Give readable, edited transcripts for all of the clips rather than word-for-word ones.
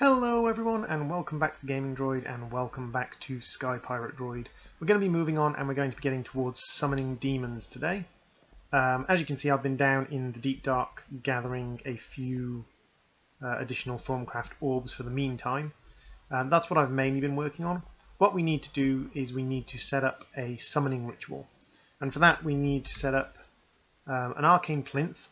Hello everyone and welcome back to Gaming Droid and welcome back to Sky Pirate Droid. We're going to be moving on and we're going to be getting towards summoning demons today. As you can see, I've been down in the Deep Dark gathering a few additional Thorncraft orbs for the meantime. That's what I've mainly been working on. What we need to do is we need to set up a summoning ritual, and for that we need to set up an arcane plinth,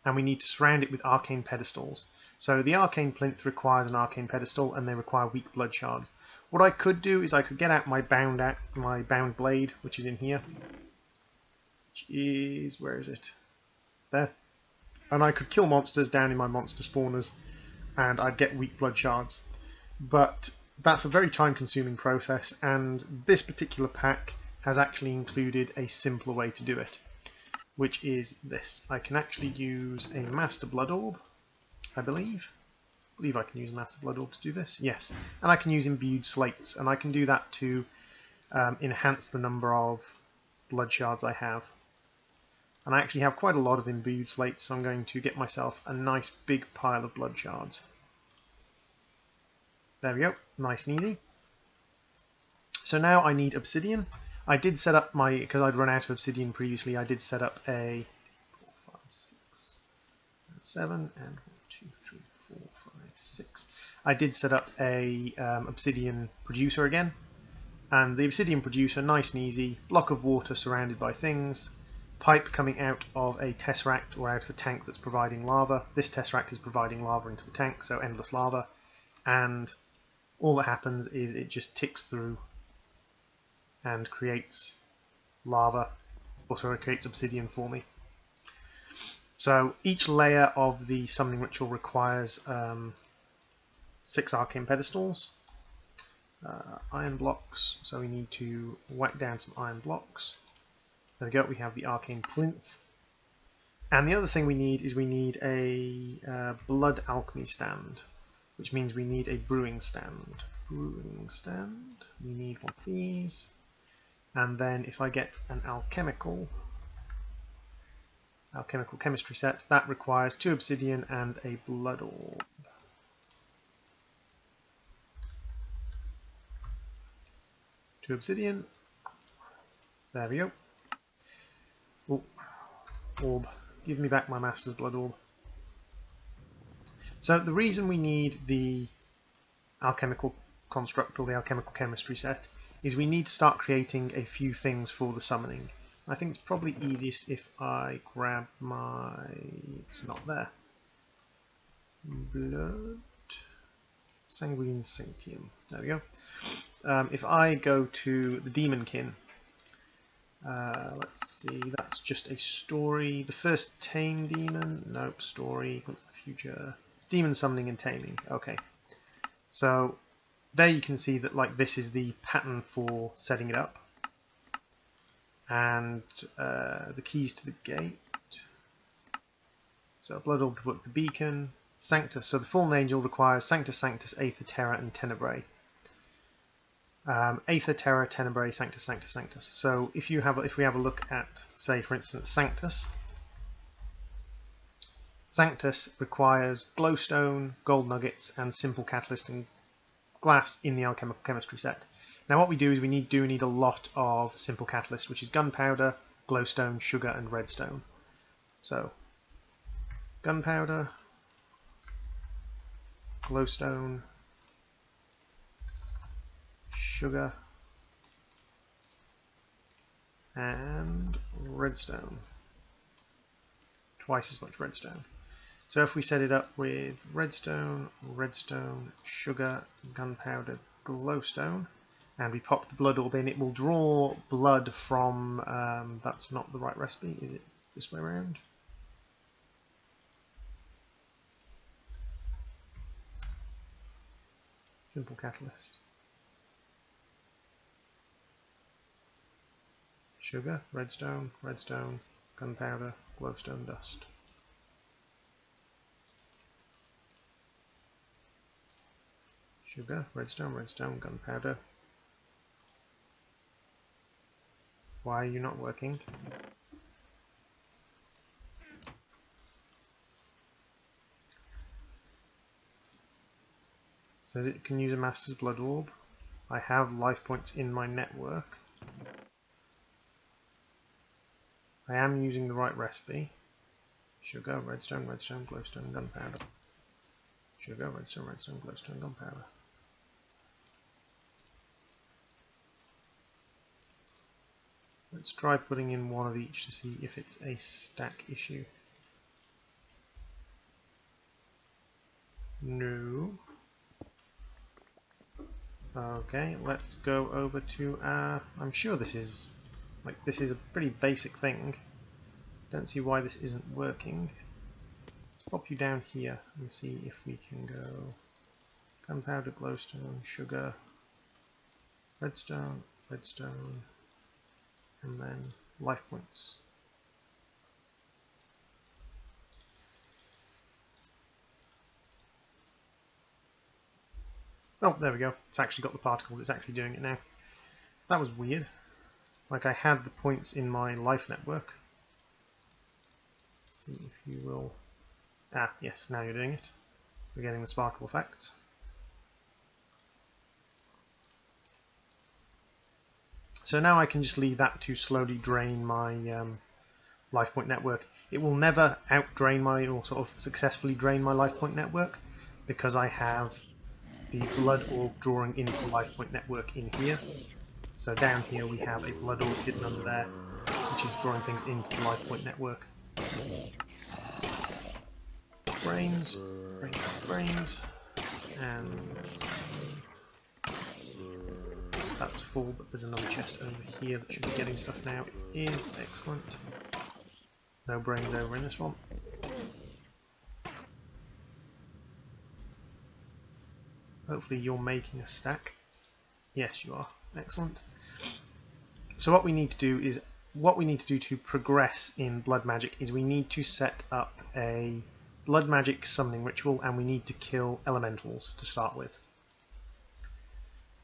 and we need to surround it with arcane pedestals. So the arcane plinth requires an arcane pedestal, and they require weak blood shards. What I could do is I could get out my bound blade, which is in here. Which is, where is it? There. And I could kill monsters down in my monster spawners, and I'd get weak blood shards. But that's a very time-consuming process, and this particular pack has actually included a simpler way to do it, which is this. I can actually use a Master Blood Orb. I believe I can use Master Blood Orb to do this. Yes, and I can use Imbued Slates, and I can do that to enhance the number of blood shards I have. And I actually have quite a lot of Imbued Slates, so I'm going to get myself a nice big pile of blood shards. There we go, nice and easy. So now I need obsidian. I did set up because I'd run out of obsidian previously, I did set up a 4, 5, 6, 7 and 2, 3, 4, 5, 6. I did set up a obsidian producer again, and the obsidian producer, nice and easy, block of water surrounded by things, pipe coming out of a tesseract or out of a tank that's providing lava. This tesseract is providing lava into the tank, so endless lava, and all that happens is it just ticks through and creates lava, also it creates obsidian for me. So each layer of the summoning ritual requires 6 arcane pedestals, iron blocks, so we need to whack down some iron blocks. There we go, we have the arcane plinth. And the other thing we need is we need a blood alchemy stand, which means we need a brewing stand. Brewing stand, we need one of these. And then if I get an alchemical chemistry set, that requires 2 obsidian and a blood orb. 2 obsidian. There we go. Oh, orb. Give me back my Master's Blood Orb. So the reason we need the alchemical construct or the alchemical chemistry set is we need to start creating a few things for the summoning. I think it's probably easiest if I grab my... it's not there. Blood... Sanguine Sanctium. There we go. If I go to the Demonkin, let's see, that's just a story. The first tame demon? Nope, story. What's the future? Demon summoning and taming. Okay. So there you can see that this is the pattern for setting it up. And the keys to the gate. So Blood Orb to work the beacon. Sanctus. So the fallen angel requires Sanctus, Sanctus, Aether, Terra, and Tenebrae. Aether, Terra, Tenebrae, Sanctus, Sanctus, Sanctus. So if we have a look at, say, for instance, Sanctus. Sanctus requires glowstone, gold nuggets, and simple catalyst and glass in the alchemical chemistry set. Now what we do is we need a lot of simple catalyst, which is gunpowder, glowstone, sugar, and redstone. So gunpowder, glowstone, sugar, and redstone. Twice as much redstone. So if we set it up with redstone, sugar, gunpowder, glowstone, and we pop the blood orb in, it will draw blood from, that's not the right recipe, is it this way around? Simple catalyst. Sugar, redstone, gunpowder, glowstone dust. Sugar, redstone, gunpowder. Why are you not working? Says it can use a Master's Blood Orb. I have life points in my network. I am using the right recipe. Sugar, redstone, redstone, glowstone, gunpowder. Sugar, redstone, redstone, glowstone, gunpowder. Let's try putting in one of each to see if it's a stack issue. No. Okay, let's go over to I'm sure this is a pretty basic thing. Don't see why this isn't working. Let's pop you down here and see if we can go gunpowder, glowstone, sugar, redstone, redstone, and then life points. Oh, there we go. It's actually got the particles. It's actually doing it now. That was weird. Like I had the points in my life network. Let's see if you will... Ah, yes, now you're doing it. We're getting the sparkle effect. So now I can just leave that to slowly drain my life point network. It will never out-drain my, or sort of successfully drain my life point network, because I have the blood orb drawing into the life point network in here. So down here we have a blood orb hidden under there, which is drawing things into the life point network. Brains, brains, brains, and that's full, but there's another chest over here that should be getting stuff now. It is excellent. No brains over in this one. Hopefully you're making a stack. Yes, you are. Excellent. So what we need to do to progress in blood magic is we need to set up a blood magic summoning ritual, and we need to kill elementals to start with.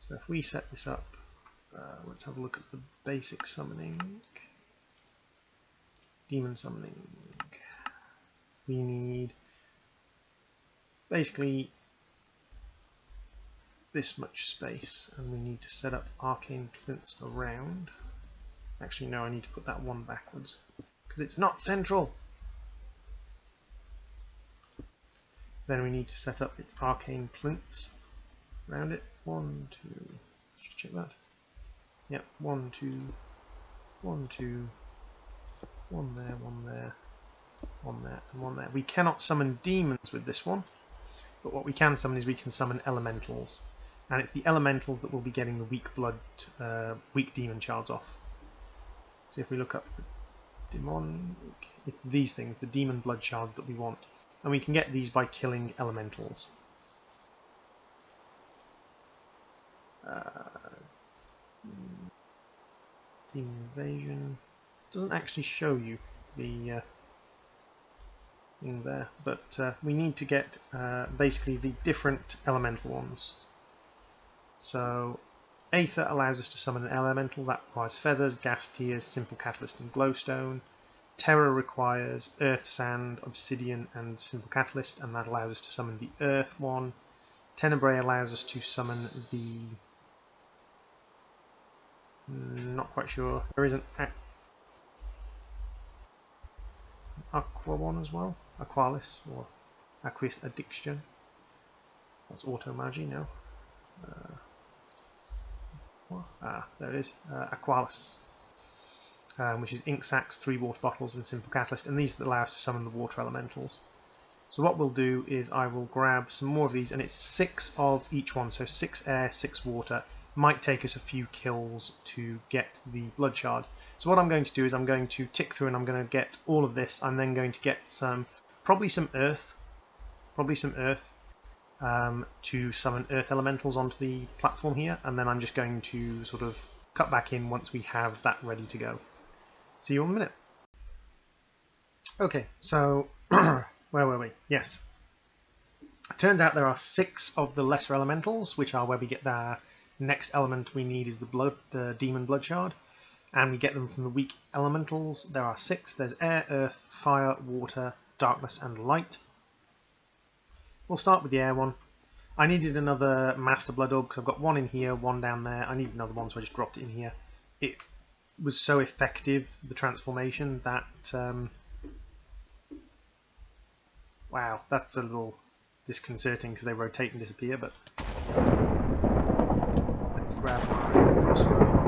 So if we set this up, let's have a look at the basic summoning. Demon summoning. We need basically this much space, and we need to set up arcane plinths around. Actually no, I need to put that one backwards because it's not central. Then we need to set up its arcane plinths around it. 1, 2, let's just check that. Yep, 1, 2, 1, 2, 1 there, 1 there, 1 there, and 1 there. We cannot summon demons with this one, but what we can summon is we can summon elementals. And it's the elementals that will be getting the weak demon shards off. So if we look up the demonic, it's these things, the demon blood shards that we want. And we can get these by killing elementals. Demon invasion doesn't actually show you the thing there, but we need to get basically the different elemental ones. So Aether allows us to summon an elemental that requires feathers, gas tears, simple catalyst, and glowstone. Terror requires earth, sand, obsidian, and simple catalyst, and that allows us to summon the earth one. Tenebrae allows us to summon the... not quite sure. There is an aqua one as well. Aqualis, or Aqueous Addiction. That's auto magi now. There it is. Aqualis. Which is ink sacs, 3 water bottles, and simple catalyst, and these allow us to summon the water elementals. So what we'll do is I will grab some more of these, and it's 6 of each one, so 6 air, 6 water. Might take us a few kills to get the blood shard. So what I'm going to do is I'm going to tick through and I'm going to get all of this. I'm then going to get probably some earth, to summon earth elementals onto the platform here, and then I'm just going to sort of cut back in once we have that ready to go. See you in a minute. Okay, so where were we? Yes. It turns out there are 6 of the lesser elementals, which are where we get the next element we need is the demon blood shard, and we get them from the weak elementals. There are 6. There's air, earth, fire, water, darkness, and light. We'll start with the air one. I needed another Master Blood Orb because I've got one in here, one down there. I need another one, so I just dropped it in here. It was so effective, the transformation, that... wow, that's a little disconcerting because they rotate and disappear, but... let's grab my crossbow.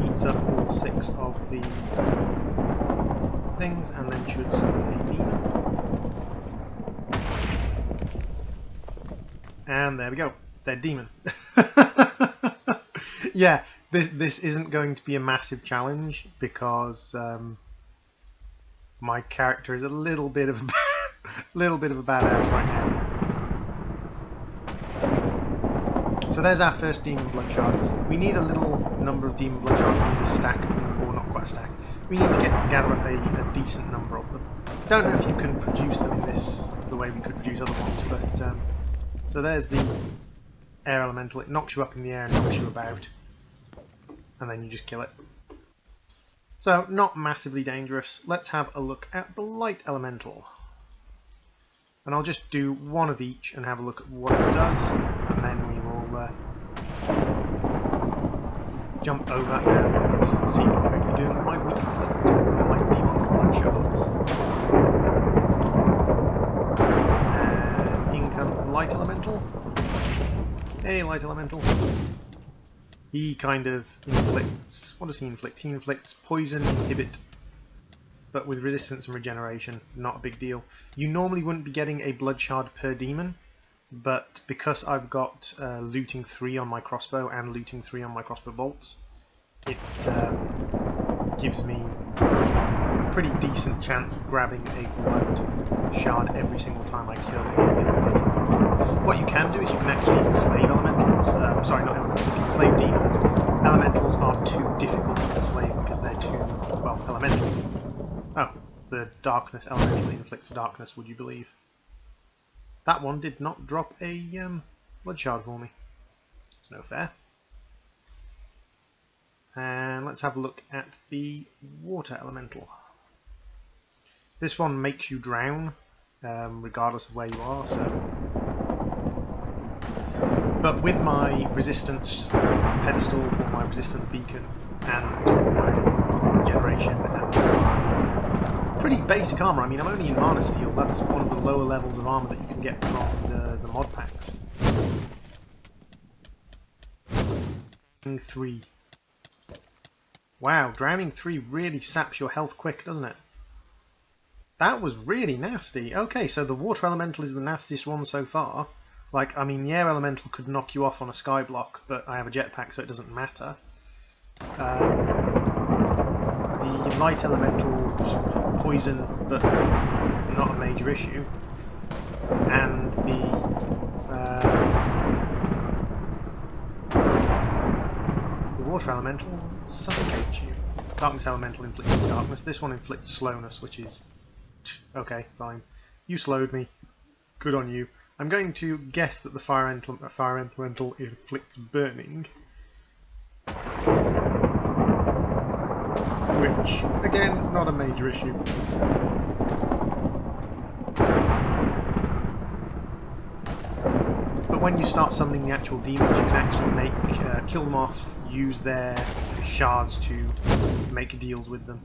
Eats up all 6 of the things and then should summon a demon. And there we go, dead demon. Yeah, this isn't going to be a massive challenge because my character is a little bit of a badass right now. So there's our first demon blood shard. We need a little number of demon blood shards. We need a stack, or not quite a stack. We need to gather up a decent number of them. Don't know if you can produce them in this the way we could produce other ones, but so there's the air elemental. It knocks you up in the air and knocks you about, and then you just kill it. So not massively dangerous. Let's have a look at the light elemental. And I'll just do one of each and have a look at what it does, and then we will jump over and see what I'm going to be doing with my weak my demonic blood shards. And in comes the light elemental. Hey, light elemental. He kind of inflicts... what does he inflict? He inflicts poison, inhibit, but with resistance and regeneration. Not a big deal. You normally wouldn't be getting a blood shard per demon, but because I've got looting 3 on my crossbow and looting 3 on my crossbow bolts, it gives me a pretty decent chance of grabbing a blood shard every single time I kill a elemental. What you can do is you can actually enslave elementals. Sorry, not elementals, you can enslave demons. Elementals are too difficult to enslave because they're too, well, elemental. Oh, the darkness elemental inflicts darkness, would you believe? That one did not drop a blood shard for me. It's no fair. And let's have a look at the water elemental. This one makes you drown, regardless of where you are. So, but with my resistance pedestal or my resistance beacon and my regeneration and my pretty basic armor. I mean, I'm only in mana steel. That's one of the lower levels of armor that you can get from the mod packs. 3. Wow, drowning 3 really saps your health quick, doesn't it? That was really nasty. Okay, so the water elemental is the nastiest one so far. Like, I mean, the air elemental could knock you off on a sky block, but I have a jetpack, so it doesn't matter. The light elemental, poison, but not a major issue. And the water elemental suffocates you. Darkness elemental inflicts darkness. This one inflicts slowness, which is... okay, fine. You slowed me. Good on you. I'm going to guess that the fire elemental inflicts burning. Which, again, not a major issue. But when you start summoning the actual demons, you can actually kill them off, use their shards to make deals with them.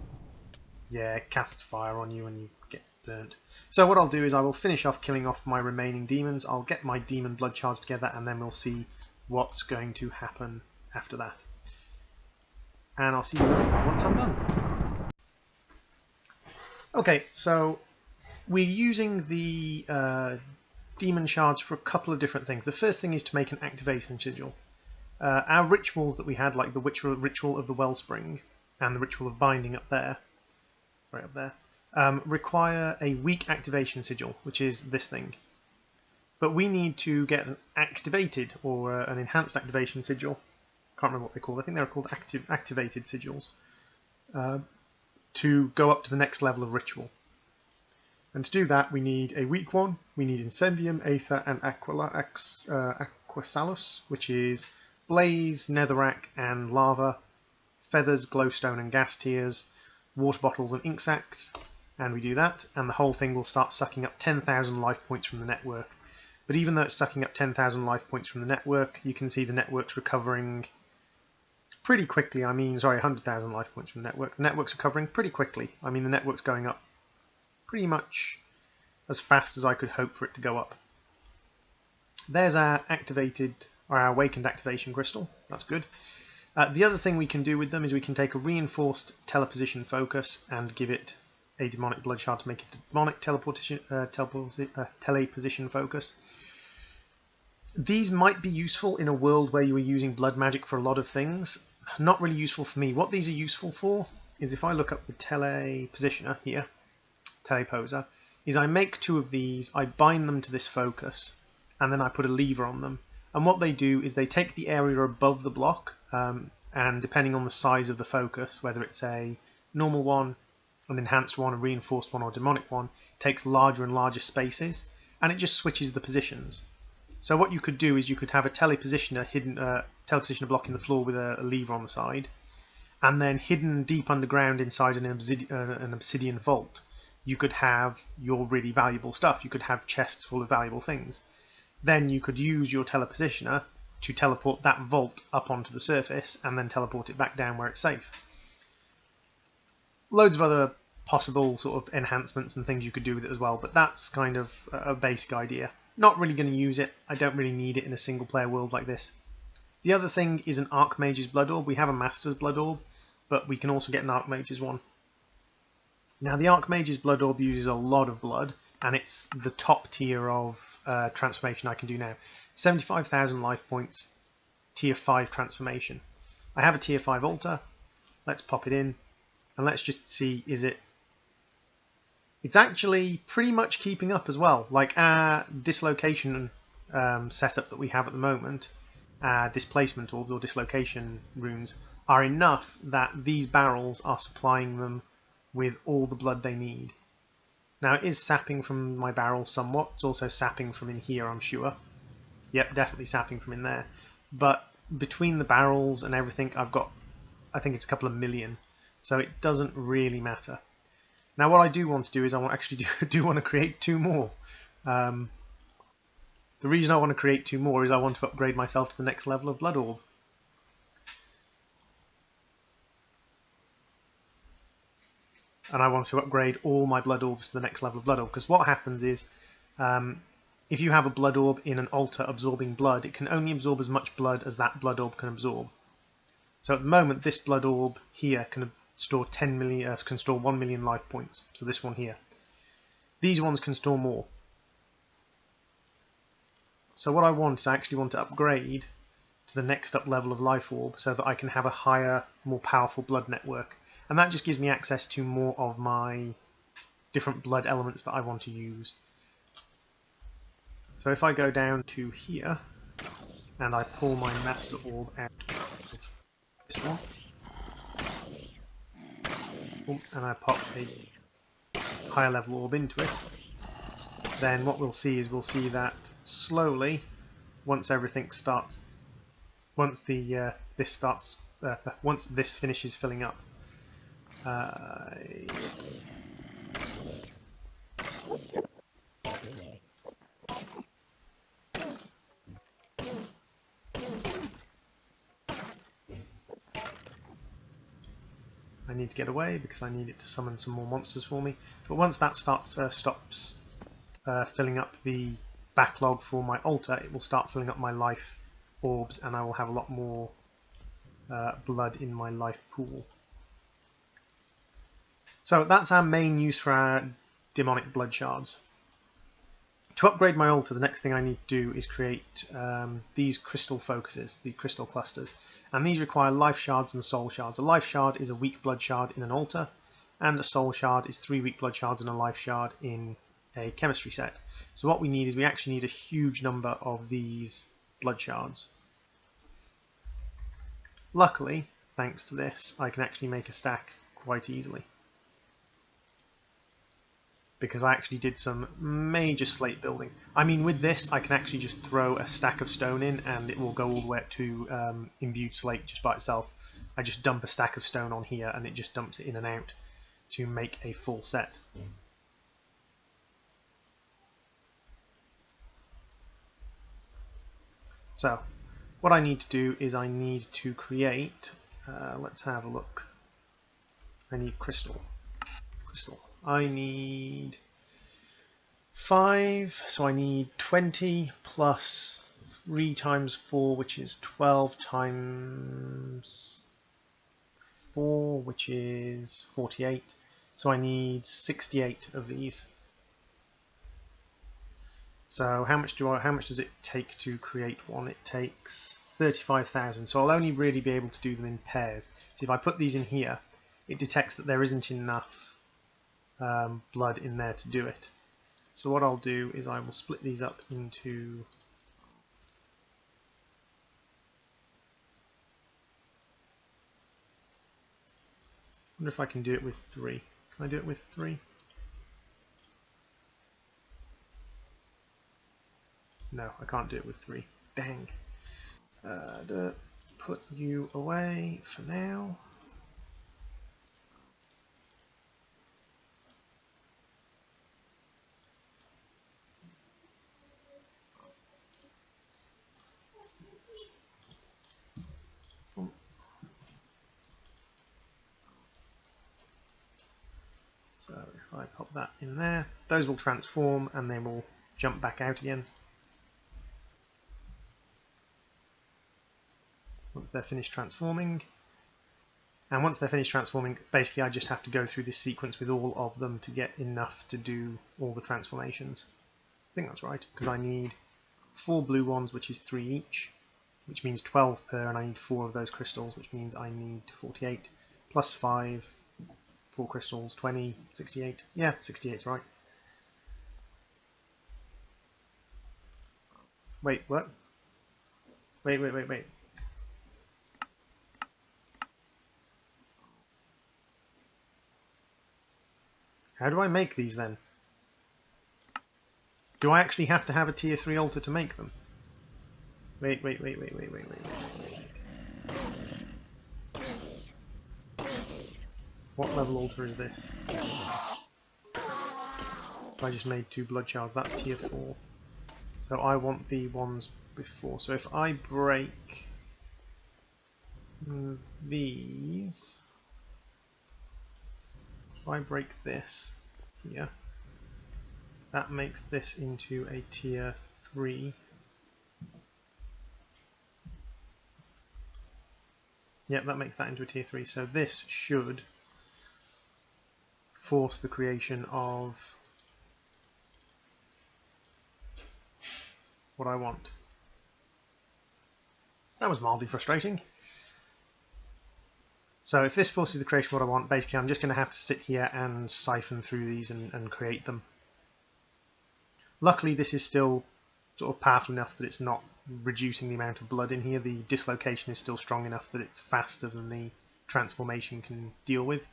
Yeah, cast fire on you and you get burnt. So what I'll do is I will finish off killing off my remaining demons. I'll get my demon blood shards together and then we'll see what's going to happen after that. And I'll see you once I'm done. Okay, so we're using the demon shards for a couple of different things. The first thing is to make an activation sigil. Our rituals that we had, like the ritual of the wellspring and the ritual of binding up there, right up there, require a weak activation sigil, which is this thing. But we need to get an activated or an enhanced activation sigil. Can't remember what they're called. I think they're called activated sigils. To go up to the next level of ritual. And to do that, we need a weak one. We need Incendium, Aether, and Aquasalus, which is Blaze, Netherrack, and Lava, Feathers, Glowstone, and Gas Tears, Water Bottles, and Ink Sacs. and we do that, and the whole thing will start sucking up 10,000 life points from the network. But even though it's sucking up 10,000 life points from the network, you can see the network's recovering pretty quickly. 100,000 life points from the network. The network's recovering pretty quickly. The network's going up pretty much as fast as I could hope for it to go up. There's our awakened activation crystal. That's good. The other thing we can do with them is we can take a reinforced teleposition focus and give it a demonic blood shard to make it a demonic teleposition focus. These might be useful in a world where you are using blood magic for a lot of things. Not really useful for me. What these are useful for is if I look up the telepositioner here, teleposer, is I make 2 of these, I bind them to this focus, and then I put a lever on them. And what they do is they take the area above the block, and depending on the size of the focus, whether it's a normal one, an enhanced one, a reinforced one, or a demonic one, it takes larger and larger spaces, and it just switches the positions. So what you could do is you could have a telepositioner block in the floor with a lever on the side, and then hidden deep underground inside an obsidian vault, you could have your really valuable stuff. You could have chests full of valuable things. Then you could use your telepositioner to teleport that vault up onto the surface and then teleport it back down where it's safe. Loads of other possible sort of enhancements and things you could do with it as well, but that's kind of a basic idea. Not really going to use it. I don't really need it in a single player world like this. The other thing is an Archmage's Blood Orb. We have a Master's Blood Orb, but we can also get an Archmage's one. Now the Archmage's Blood Orb uses a lot of blood, and it's the top tier of transformation I can do now. 75,000 life points, tier 5 transformation. I have a tier 5 altar. Let's pop it in, and let's just see, it's actually pretty much keeping up as well. Like our dislocation setup that we have at the moment, displacement orbs or dislocation runes, are enough that these barrels are supplying them with all the blood they need. Now it is sapping from my barrels somewhat. It's also sapping from in here, I'm sure. Yep, definitely sapping from in there. But between the barrels and everything, I've got, I think it's a couple of million. So it doesn't really matter. Now what I do want to do is I want to create 2 more. The reason I want to create 2 more is I want to upgrade myself to the next level of Blood Orb. And I want to upgrade all my Blood Orbs to the next level of Blood Orb, because what happens is if you have a Blood Orb in an altar absorbing blood, it can only absorb as much blood as that Blood Orb can absorb. So at the moment this Blood Orb here can store 10 million, can store 1 million life points. So this one here. These ones can store more. So what I want is I actually want to upgrade to the next up level of Life Orb so that I can have a higher, more powerful blood network. And that just gives me access to more of my different blood elements that I want to use. So if I go down to here and I pull my Master Orb out of this one, and I pop a higher level orb into it, then what we'll see is that slowly, once everything starts, once this finishes filling up, I need to get away because I need it to summon some more monsters for me. But once that stops filling up the backlog for my altar, it will start filling up my life orbs, and I will have a lot more blood in my life pool. So that's our main use for our demonic blood shards. To upgrade my altar, the next thing I need to do is create these crystal focuses, these crystal clusters. And these require life shards and soul shards. A life shard is a weak blood shard in an altar, and a soul shard is 3 weak blood shards and a life shard in a chemistry set. So what we need is we actually need a huge number of these blood shards. Luckily, thanks to this, I can actually make a stack quite easily, because I actually did some major slate building. I mean, with this, I can actually just throw a stack of stone in and it will go all the way up to imbued slate just by itself. I just dump a stack of stone on here and it just dumps it in and out. to make a full set. So what I need to do is I need to create, let's have a look, I need crystal. I need 5, so I need 20 plus 3 times 4, which is 12 times 4, which is 48. So I need 68 of these. So how much does it take to create one? It takes 35,000. So I'll only really be able to do them in pairs. So if I put these in here, it detects that there isn't enough blood in there to do it. So what I'll do is I will split these up into I wonder if I can do it with 3. Can I do it with 3? No, I can't do it with 3. Dang. Put you away for now. So if I pop that in there, those will transform and they will jump back out again once they're finished transforming. And once they're finished transforming, basically I just have to go through this sequence with all of them to get enough to do all the transformations. I think that's right, because I need 4 blue ones, which is 3 each, which means 12 per, and I need 4 of those crystals, which means I need 48, plus 5, 4 crystals, 20, 68. Yeah, 68's right. Wait, what? Wait. How do I make these then? Do I actually have to have a tier 3 altar to make them? Wait. What level altar is this? I just made 2 blood shards, that's tier 4. So I want the ones before. So if I break these, if I break this here, that makes this into a tier 3. Yep, that makes that into a tier 3. So this should force the creation of what I want. That was mildly frustrating. So if this forces the creation of what I want, basically I'm just going to have to sit here and siphon through these and create them. Luckily this is still sort of powerful enough that it's not reducing the amount of blood in here. The dislocation is still strong enough that it's faster than the transformation can deal with.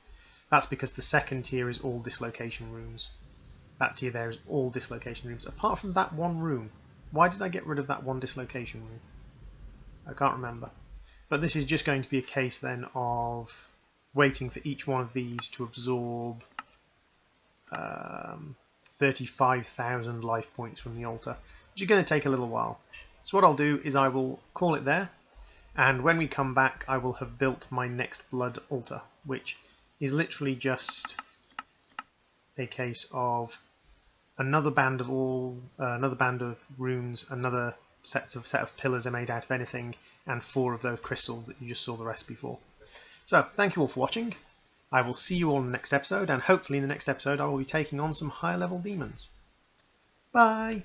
That's because the second tier is all dislocation rooms. That tier there is all dislocation rooms, apart from that one room. Why did I get rid of that one dislocation room? I can't remember. But this is just going to be a case then of waiting for each one of these to absorb 35,000 life points from the altar, which is going to take a little while. So what I'll do is I will call it there, and when we come back I will have built my next blood altar, which is literally just a case of another band of runes, another set of pillars are made out of anything, and 4 of those crystals that you just saw the recipe for. So thank you all for watching. I will see you all in the next episode, and hopefully in the next episode I will be taking on some higher level demons. Bye!